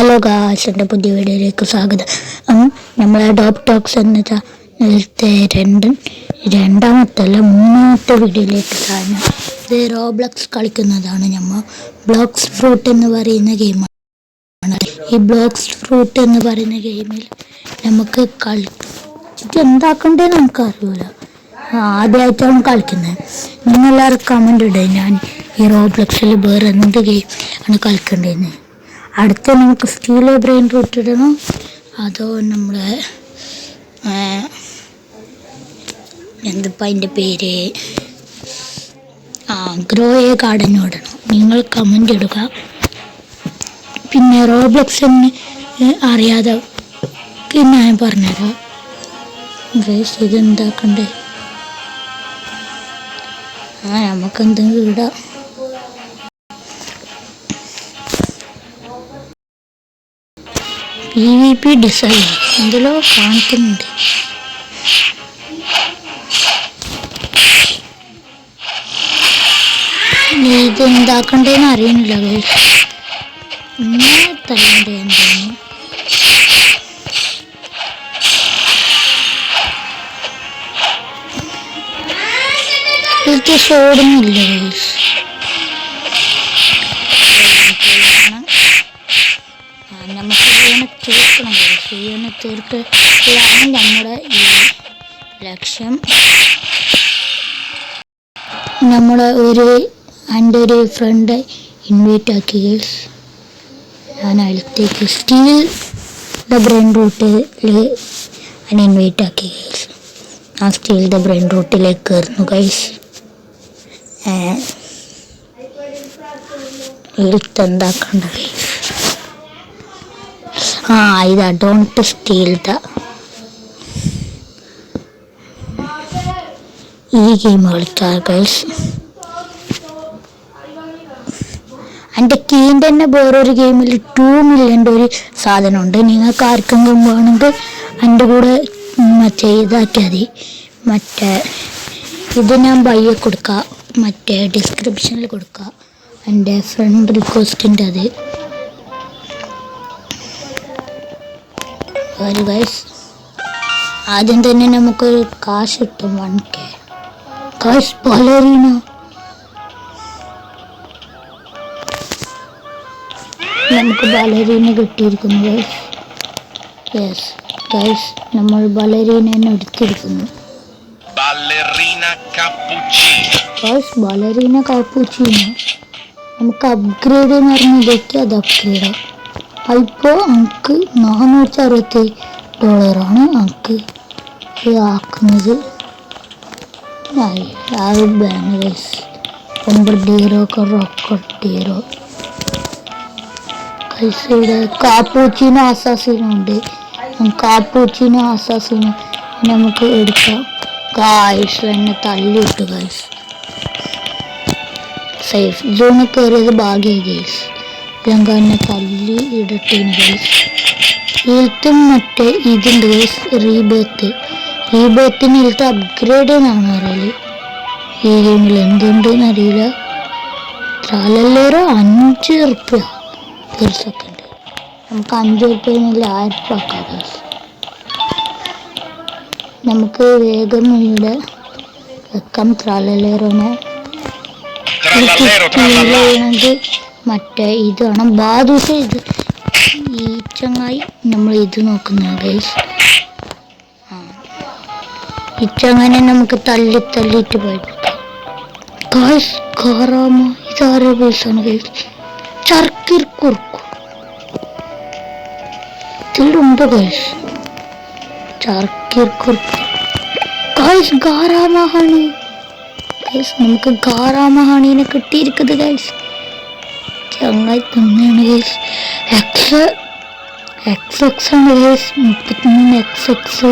Hello guys, എൻ്റെ പുതിയ വീഡിയോയിലേക്ക് സ്വാഗതം. നമ്മളെ ഡോപ്പ് ടോക്സ് എന്ന നേരത്തെ രണ്ടാമത്തല്ല മൂന്നാമത്തെ വീഡിയോയിലേക്ക് സാധനം ഇത് റോബ്ലക്സ് കളിക്കുന്നതാണ്. നമ്മൾ ബ്ലോക്സ് ഫ്രൂട്ട് എന്ന് പറയുന്ന ഗെയിമാണ്. ഈ ബ്ലോക്സ് ഫ്രൂട്ട് എന്ന് പറയുന്ന ഗെയിമിൽ നമുക്ക് കളിച്ചിട്ട് എന്താക്കണ്ടേന്ന് നമുക്കറിയില്ല. ആദ്യമായിട്ടാണ് കളിക്കുന്നത്. നിങ്ങളെല്ലാവരും കമൻ്റ് ഇടുക, ഞാൻ ഈ റോബ്ലക്സിൽ വേറെ എന്ത് ഗെയിം ആണ് കളിക്കേണ്ടതെന്ന്. അടുത്ത നമുക്ക് സ്റ്റീൽ ബ്രെയിൻ റൂട്ട് ഇടണം, അതോ നമ്മളെ എന്തിപ്പോൾ അതിൻ്റെ പേര് ഗ്രോയെ ഗാർഡൻ ഇടണം. നിങ്ങൾ കമൻ്റ് ഇടുക. പിന്നെ റോബ്ലക്സിന് അറിയാതെ ഞാൻ പറഞ്ഞുതരാം. ഗൈസ്, ഇതെന്താക്കണ്ടേ? നമുക്കെന്തെങ്കിലും ഇടാം. PvP ഡിസൈൻ എന്തെല്ലോ കാണിക്കുന്നുണ്ട്. ഇത് എന്താക്കണ്ടേന്ന് അറിയണില്ല ഗൈസ്. ഇങ്ങനെ തല്ലണ്ടേ എന്താണ്? എനിക്ക് ഷോടുന്നില്ല ഗൈസ്. നമുക്ക് ഇതിനെ തീർക്കണം ഗൈസ്. ഇതിനെ തീർക്കലാണ് നമ്മുടെ ഈ ലക്ഷ്യം. നമ്മുടെ എൻ്റെ ഒരു ഫ്രണ്ട് ഇൻവൈറ്റ് ആക്കി ഗൈസ്. ഞാൻ അടുത്തേക്ക് സ്റ്റീൽ ദ ബ്രെയിൻ റൂട്ടിൽ ഞാൻ ഇൻവൈറ്റ് ആക്കി ഗൈസ്. ആ സ്റ്റീൽ ദ ബ്രെയിൻ റൂട്ടിലേക്ക് കയറുന്നു ഗൈസ്. എടുത്തെന്താക്കണ്ട ഗൈസ്. ഇതാ ഡോണ്ട് സ്റ്റീൽ ദ. ഈ ഗെയിം കളിക്കാം ഗൈസ്. എൻ്റെ കീൻ്റെ തന്നെ വേറൊരു ഗെയിമിൽ 2 മില്യൻ്റെ ഒരു സാധനമുണ്ട്. നിങ്ങൾക്ക് ആർക്കെങ്കിലും വേണമെങ്കിൽ എൻ്റെ കൂടെ ഇതാക്കിയാൽ മതി. ഇത് ഞാൻ ബയ്യെ കൊടുക്കാം, ഡിസ്ക്രിപ്ഷനിൽ കൊടുക്കാം. എൻ്റെ ഫ്രണ്ട് റിക്വസ്റ്റിൻ്റെ അത് ഒരു ഗൈസ്. ആദ്യം തന്നെ നമുക്കൊരു കാശ് കിട്ടും 1K. ഗൈസ്, ബലറീന നമുക്ക് ബലറീന കിട്ടിയിരിക്കുന്നു ഗൈസ്. യെസ് ഗൈസ്, നമ്മൾ ബലറീനെ എടുത്തിരിക്കുന്നു ഗൈസ്. ബലറീന കാപ്പുച്ചീനോ നമുക്ക് അപ്ഗ്രേഡ് എന്ന് പറഞ്ഞാൽ ഇതൊക്കെ അത് അപ്ഗ്രേഡാണ്. ഇപ്പോൾ നമുക്ക് $460 നമുക്ക് ആക്കുന്നത്. Guys, Bombardiro Rocketiro guys. ഇവിടെ കാപ്പൂച്ചിനോ അസാസിനോ ഉണ്ട്. കാപ്പൂച്ചിനോ അസാസിനോ നമുക്ക് എടുക്കാം ഗൈസ്. എന്നെ തള്ളിയിട്ടു ഗൈസ്. സേഫ് സോണിൽ കയറിയത് ഭാഗ്യമായി ഗൈസ്. ഞങ്ങൾക്ക് എന്നെ തല്ലി ഇടട്ടേന് ഗൈസ്. ഹെൽത്തും ഇതുണ്ട് ഗൈസ്. റീബേത്തിന് ഹെൽത്ത് അപ്ഗ്രേഡ് എന്നാണ് അറിയില്ല. ഈ ഗെയിമിൽ എന്തുണ്ടെന്ന് അറിയില്ല. ട്രാലല്ലേറോ $5 ഒരു സെക്കൻഡ്. നമുക്ക് $5 1000 ആക്കാം ഗൈസ്. നമുക്ക് വേഗം ഇവിടെ വെക്കാം ട്രാലല്ലേറോനെ. ചെയ്യണമെങ്കിൽ ഇത് വേണം. ബാദൂസ ഇത് ഈ ചങ്ങായി നമ്മൾ ഇത് നോക്കുന്നത് ഗൈസ്. ഈ ചങ്ങനെ നമുക്ക് തള്ളിയിട്ട് പോയിപ്പിക്കാം ഗൈസ്. ഖാറാമ ഇതാരോ ബേസാണ് ഗൈസ്. ചർക്കിർ കുറുക്കു ഇതിലുണ്ട് ഗൈസ്. ചർക്കിർ കുറുക്കു ഗൈസ്. ഗാറാമഹാണി ഗൈസ്. നമുക്ക് ഗാറാമഹാണീനെ കിട്ടിയിരിക്കുന്നത് ഗൈസ്. ചങ്ങായി തന്നെയാണ് ഗൈസ്. XX ആണ് ഗൈസ്. 33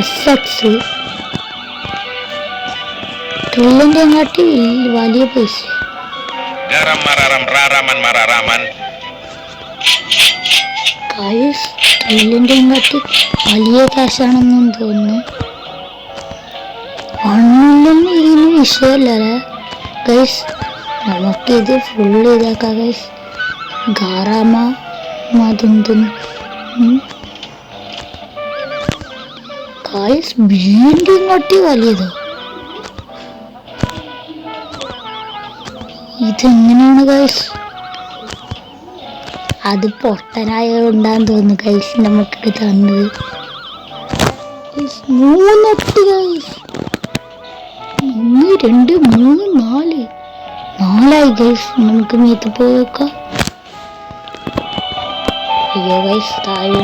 SX ട്രില്ലിൻ്റെ കാട്ടി വലിയ പൈസ. ഗൈസ്, ട്രില്ലിൻ്റെ കാട്ടി വലിയ ക്യാഷാണെന്നും തോന്നുന്നു. 1 മില്യൺ ഇതിന് വിഷയമല്ലേ ഗൈസ്. നമുക്കിത് ഫുള്ള് ഇതാക്കാം ഗൈസ്. ഗാറാമ അതെന്തെന്ന് ഗൈസ് വീണ്ടും കാട്ടി വലിയതോ ഇതെങ്ങനെയാണ് ഗൈസ് അത് പൊട്ടനായോണ്ടാന്ന് തോന്നുന്നു ഗൈസ് നമുക്ക് തന്നത് 3 ഗൈസ് 1 2 3 4 4ആയി ഗൈസ് നമുക്ക് മീത്ത് പോയി നോക്കാം അയ്യോ ഗൈസ് താഴെ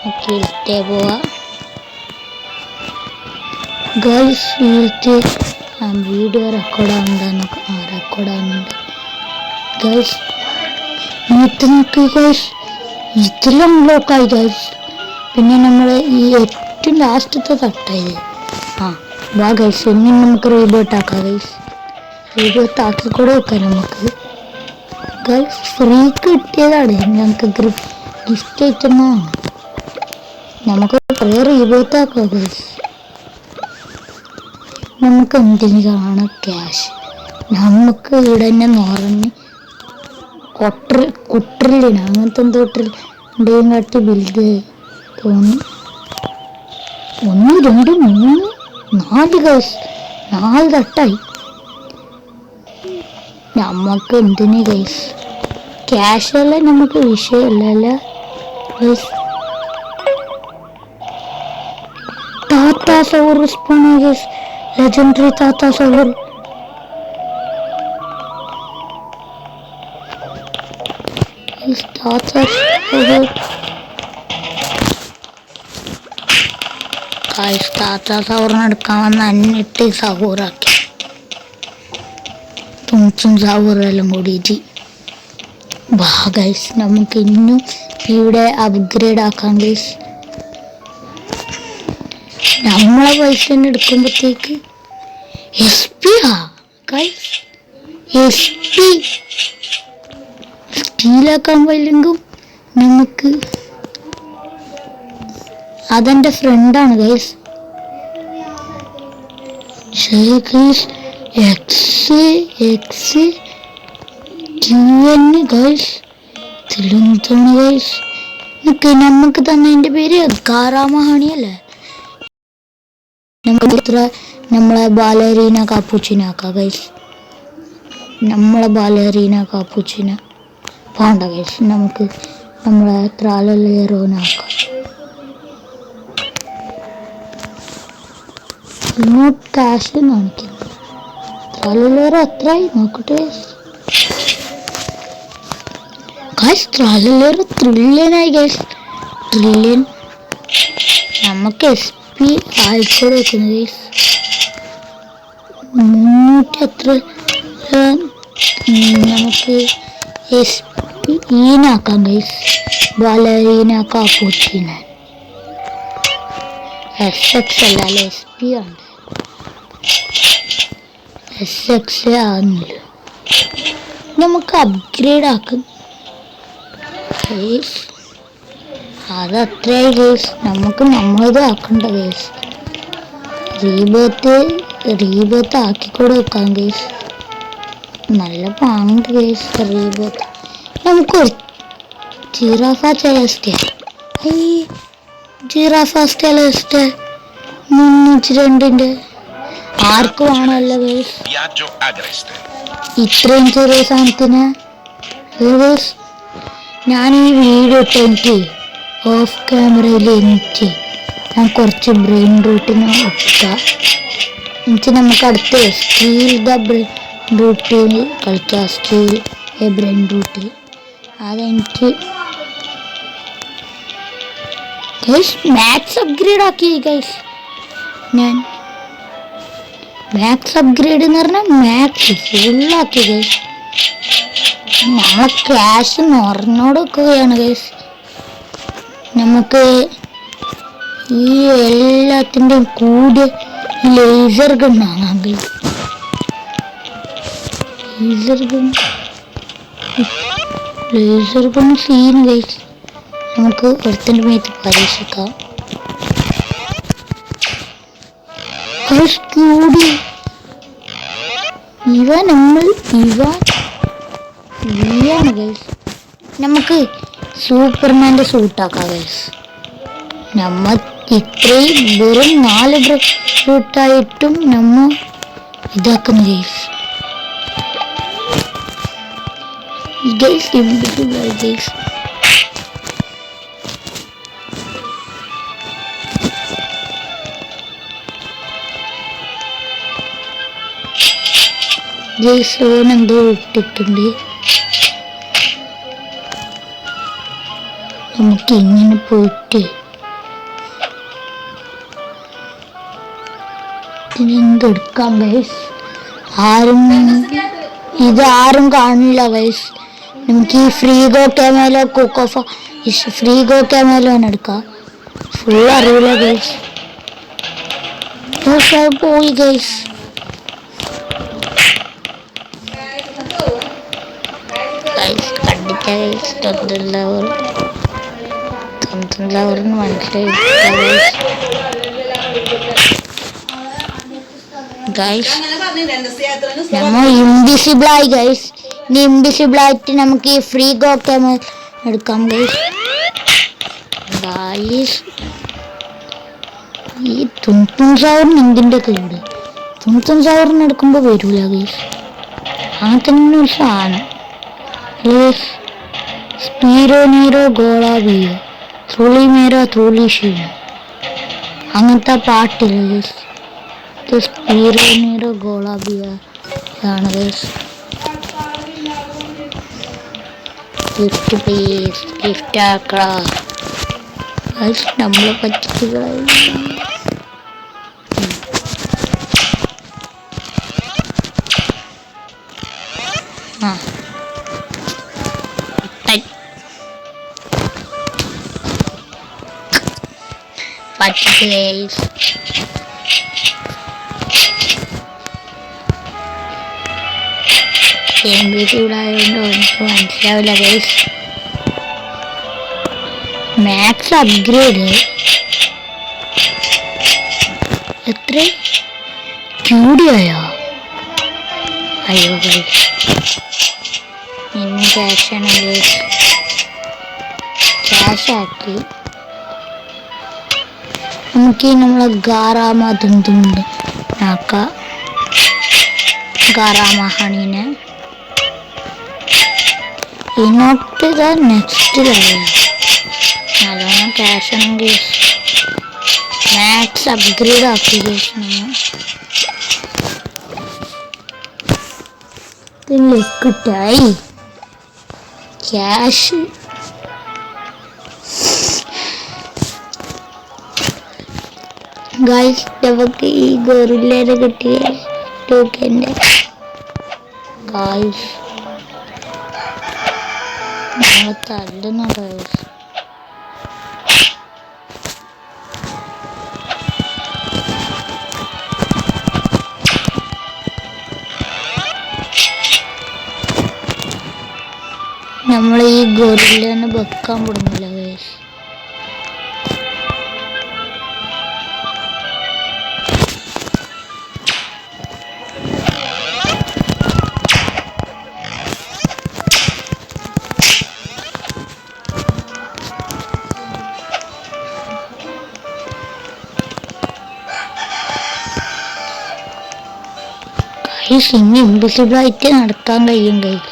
ഓക്കെ ഇട്ടേ പോവാ ഗൈസ് വീട്ടിൽ വീഡിയോ റെക്കോർഡാവുന്നുണ്ട് റെക്കോർഡാവുന്നുണ്ട് ഗൈസ് മീത്ത് നോക്കി ഗൈസ് ഇതെല്ലാം ബ്ലോക്കായി ഗൈസ് പിന്നെ നമ്മൾ ഈ ഏറ്റവും ലാസ്റ്റത്തെ തട്ടായത് വാ ഗൈസ് ഇനി നമുക്ക് റീബോട്ട് ആക്കാം ഗൈസ് റീബോട്ട് ആക്കി കൂടെ വെക്കാം നമുക്ക് ഗൈസ് ഫ്രീ കിട്ടിയതാണ് ഞങ്ങൾക്ക് ഗിഫ്റ്റ് ഐറ്റമാണ് നമുക്ക് കുറേ റീബോട്ട് ആക്കാം ഗൈസ് നമുക്ക് എന്തിനു കാണാം ക്യാഷ് നമുക്ക് ഇവിടെ തന്നെ നിറഞ്ഞ് കുട്ടറിലിന അങ്ങനത്തെ എന്തോ ഉണ്ടെയും കാട്ടി ബിൽഡ് തോന്നി 1 2 3 4 ഗൈസ് 4 തട്ടായി നമുക്ക് എന്തിന് ഗൈസ് ക്യാഷ് അല്ല നമുക്ക് വിഷയമല്ല ഗൈസ് താത്താ സൗർ സ്പൂൺ ഗൈസ് ലെജൻഡറി താത്താ സൗർ താത്താ സൗറിനെടുക്കാൻ വന്ന് അന്നിട്ട് സഹൂറാക്കി തുണിച്ചും സഹൂറെല്ലാം കൂടിയിട്ട് വാ ഗൈസ് നമുക്ക് ഇന്നും ഇവിടെ അപ്ഗ്രേഡ് ആക്കാം ഗൈസ് നമ്മളെ പൈസ തന്നെ എടുക്കുമ്പോഴത്തേക്ക് SP ഗൈസ് SP സ്റ്റീലാക്കാൻ പോയില്ലെങ്കിൽ നമുക്ക് അതെൻ്റെ ഫ്രണ്ടാണ് ഗൈസ് ഗൈസ് തിരുവനന്തപുരം ഗൈസ് നമുക്ക് തന്നെ എൻ്റെ പേര് കാറാമഹാണി അല്ലേ നമുക്ക് ഇത്ര നമ്മളെ ബാലരീന കാപ്പൂച്ചിനാക്കാം ഗൈസ് നമ്മളെ ബാലരീന കാപ്പൂച്ചിന വേണ്ട ഗൈസ് നമുക്ക് നമ്മളെ ത്രാലെറോനാക്കാം ഇങ്ങോട്ട് കാശ് കാണിക്കുന്നു ത്രാലെറോ എത്രയായി നോക്കട്ടെ ഗൈസ് ത്രാലെറോ ട്രില്യനായി ഗൈസ് ട്രില്യൻ നമുക്ക് SP ആയിക്കോടെ വെക്കുന്നു ഗൈസ് 300 എത്ര നമുക്ക് SP ഈനാക്കാം ഗൈസ് ബാലരീന കാപ്പൂച്ചിന SX അല്ല SP ആണ് SX ആകുന്നില്ല നമുക്ക് അപ്ഗ്രേഡ് ആക്കാം ഗൈസ് അതത്രയായി ഗൈസ് നമുക്ക് നമ്മളത് ആക്കണ്ട ഗൈസ് റീബേത്ത് ആക്കിക്കൂടെ വെക്കാം ഗൈസ് നല്ല പാങ്ങുണ്ട് ഗൈസ് റീബേത്ത് നമുക്ക് ജിറാഫ ചെലസ്റ്റേ ജിറാഫ സ്റ്റെലസ്റ്റേ 302 ആർക്ക് വേണമല്ലോ ഗൈസ് ഇത്രയും ചെറിയ സാധനത്തിന് ഗൈസ് ഞാൻ ഈ വീഡിയോ ഇട്ടെനിക്ക് ഓഫ് ക്യാമറയിൽ എനിക്ക് ഞാൻ കുറച്ച് ബ്രെയിൻ റൂട്ടിന് ഒപ്പിക്കാം എന്നിട്ട് നമുക്ക് അടുത്ത് സ്റ്റീൽ ദ ബ്രെയിൻ റൂട്ടിൽ കളിക്കാം സ്റ്റീൽ ബ്രെയിൻ റൂട്ടിൽ അതെനിക്ക് ഗൈസ് മാക്സ് അപ്ഗ്രേഡ് ആക്കി ഗൈസ് ഞാൻ മാക്സ് അപ്ഗ്രേഡ് എന്ന് പറഞ്ഞാൽ മാക്സ് ഫുള്ളാക്കി ഗൈസ് നമ്മളെ ക്യാഷ് നിറഞ്ഞോടൊക്കെയാണ് ഗൈസ് നമുക്ക് ഈ എല്ലാത്തിൻ്റെയും കൂടെ ലേസർ ഗൺ വാങ്ങാം guys laser gun scene guys നമുക്ക് ഒരുത്തിൻ്റെ മേത്ത് പരീക്ഷിക്കാം കൂടി ഇവ ഫ്രീയാണ് ഗൈസ്. നമുക്ക് സൂപ്പർമാൻ്റെ സൂട്ടാക്കാം ഗൈസ്. നമ്മ ഇത്രയും വെറും 4 ഫ്രൂട്ടായിട്ടും നമ്മ ഇതാക്കുന്നു guys. Guys invisible guys. Guys ഓനെന്തോ ഇട്ടിട്ടുണ്ട്. നമുക്ക് ഇങ്ങനെ പോയിട്ട് ഇതിനെന്തെടുക്കാം ഗൈസ്. ഇതാരും കാണില്ല ഗൈസ്. നമുക്ക് ഈ ഫ്രീഗോ ക്യാമേലോ ഫ്രീഗോ ക്യാമേലോ എടുക്കാം. ഫുൾ അറിയില്ല ഗൈസ്. പോയി ഗൈസ്. കണ്ടിട്ട് മനസ്സിലായി ഗൈസ്. നമ്മ ഇൻവിസിബിൾ ആയി ഗൈസ്. ഇനി ഇൻവിസിബിൾ ആയിട്ട് നമുക്ക് ഈ ഫ്രീ ഗോ ക്യാമറ എടുക്കാം ഗൈസ്. ഈ തുമ്പുംസാവറിന് എന്തിൻ്റെ കൂടെ തുമ്പുംസാവറിന് എടുക്കുമ്പോൾ വരൂല ഗൈസ്. അങ്ങനത്തെ ഒരു സാധനം. സ്പീരോ നീരോ ഗോളാബിയോ ത്രുളി മേരോ ത്രുളി ഷീനോ അങ്ങനത്തെ പാട്ടില്ല ഗൈസ്. സ്പീരോ നീരോ ഗോളാബിയോ ആണ് ഗൈസ്. ഗിഫ്റ്റ് പ്ലീസ്, ഗിഫ്റ്റ് ആക്കാം ഗൈസ്. നമ്മളെ പറ്റിച്ചുകളായി. പറ്റിച്ചു ഗൈസ്. ഇവിടെ ആയതുകൊണ്ട് എനിക്ക് മനസ്സിലാവില്ല ഗൈസ്. മാക്സ് അപ്ഗ്രേഡ് എത്ര ക്യൂഡിയായോ? അയ്യോ ഗൈസ്, ഇന്ന് ക്യാഷാണ് ഗൈസ്. ക്യാഷാക്കി നമുക്ക് നമ്മളെ ഗാറാമ തുണ്ട് ആക്കാം. ഗാറാമ ഹണീനെ ഇങ്ങോട്ട് നെക്സ്റ്റ് നല്ലോണം ക്യാഷ് ആണെങ്കിൽ മാക്സ് അപ്ഗ്രേഡ് ആക്കി കിട്ടായി ക്യാഷ്. ഗൈസ് നമുക്ക് ഈ ഗോറില്ലേനെ കിട്ടിയ ടോക്കൻ്റെ ഗൈസ് നമ്മളെ തല്ലുന്ന ഗൈസ്. നമ്മൾ ഈ ഗോറില്ലേനെ വെക്കാൻ പോകുന്നില്ല ഗൈസ്. ഇനി ഇൻവിസിബിൾ ആയിട്ട് നടക്കാൻ കഴിയും ഗൈസ്.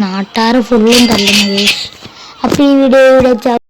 നാട്ടാറ് ഫുള്ളും തല്ലുന്ന ഗൈസ്. അപ്പോൾ ഈ വീഡിയോ ഇവിടെ